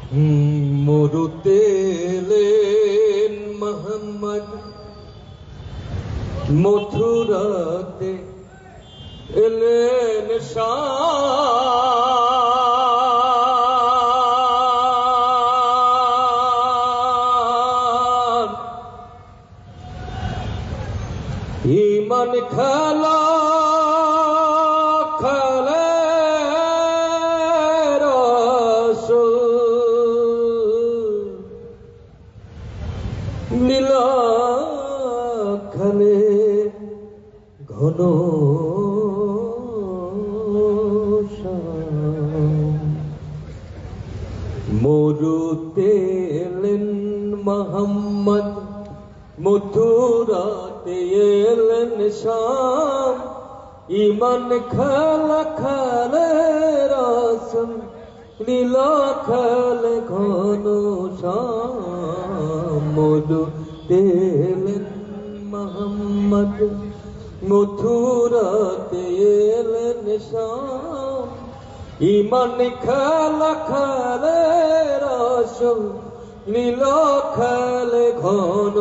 মরুতে এলেন মোহাম্মদ, মথুরাতে এলেন শাম। ঈমান খেলা খেলে রাসূল, লীলা খেলে ঘন শ্যাম। মরুতে এলেন মোহাম্মদ, মথুরাতে এলেন শাম। ঈমান খেলা খেলে রাসূল, লীলা খেলে ঘন শ্যাম। মরুতে এলেন মোহাম্মদ, মথুরাতে এলেন শাম। ঈমান খেলা খেলে রাসূল, লীলা খেলে ঘন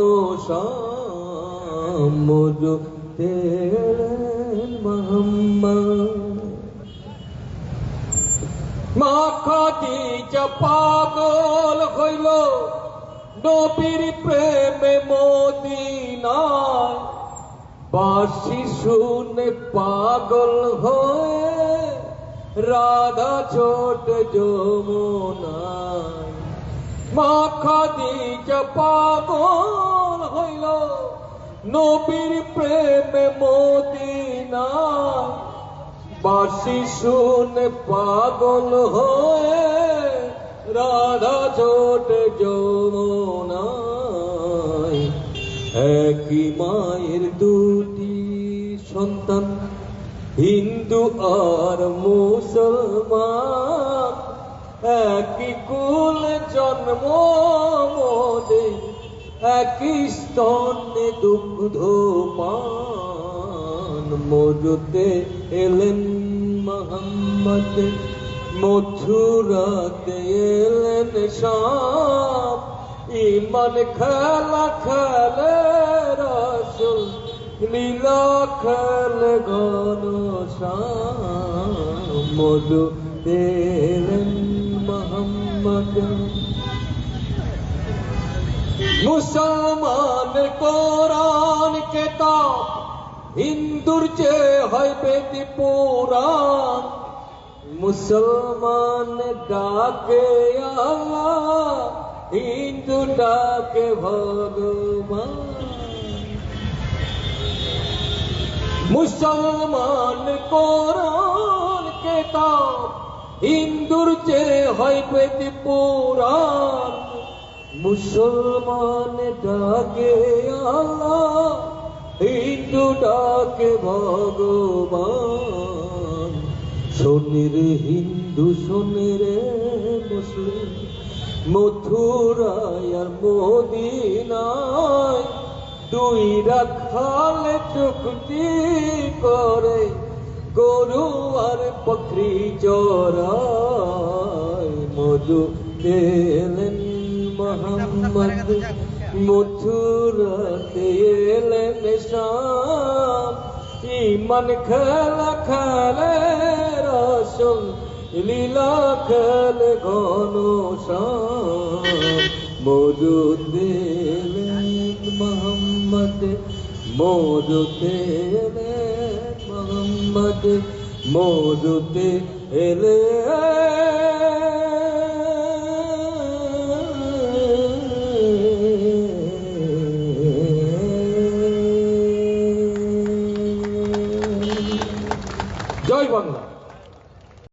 শ্যাম। মরুতে এলেন মোহাম্মদ। মা খাদিজা পাগল হইল নবীর প্রেমে মদিনায়। বাঁশি শুনে পাগল হয়ে রাধা ছোটে যমুনায়। মা খাদিজা পাগল হইল নবীর প্রেমে মদিনায়। বাঁশি শুনে পাগল হয়ে রাধা ছোটে যমুনায়। একই মায়ের দুটি সন্তান, হিন্দু আর মুসলমান। একই কুলে জন্ম মোদের, একই স্তনে দুগ্ধ পান। মরুতে এলেন মোহাম্মদ, মথুরাতে এলেন শাম। ঈমান খেলা খেলে রাসূল, লীলা খেলে ঘন শ্যাম। মরুতে এলেন মোহাম্মদ। মুসলমান কোরআন কিতাব, হিন্দুর যে হয় বেদ পুরাণ। মুসলমান ডাকে আল্লাহ, হিন্দু ডাকে ভগবান। মুসলমান কোরআন কিতাব, হিন্দুর যে হয় বেদ পুরাণ। মুসলমান ডাকে আল্লাহ, হিন্দু ডাকে ভগবান। শোনে রে হিন্দু, শোনে রে মুসলিম, মথুরায় আর মদিনায় দুই রাখালে চুক্তি করে গরু আর বকরি চরায়। মরুতে এলেন মোহাম্মদ, মথুরাতে এলেন শাম। ঈমান খেলা খেলে রাসূল, লীলা খেলে ঘন শ্যাম। মরুতে এলেন মোহাম্মদ, মরুতে এলেন মোহাম্মদ, মরুতে এলেন জয় বাংলা।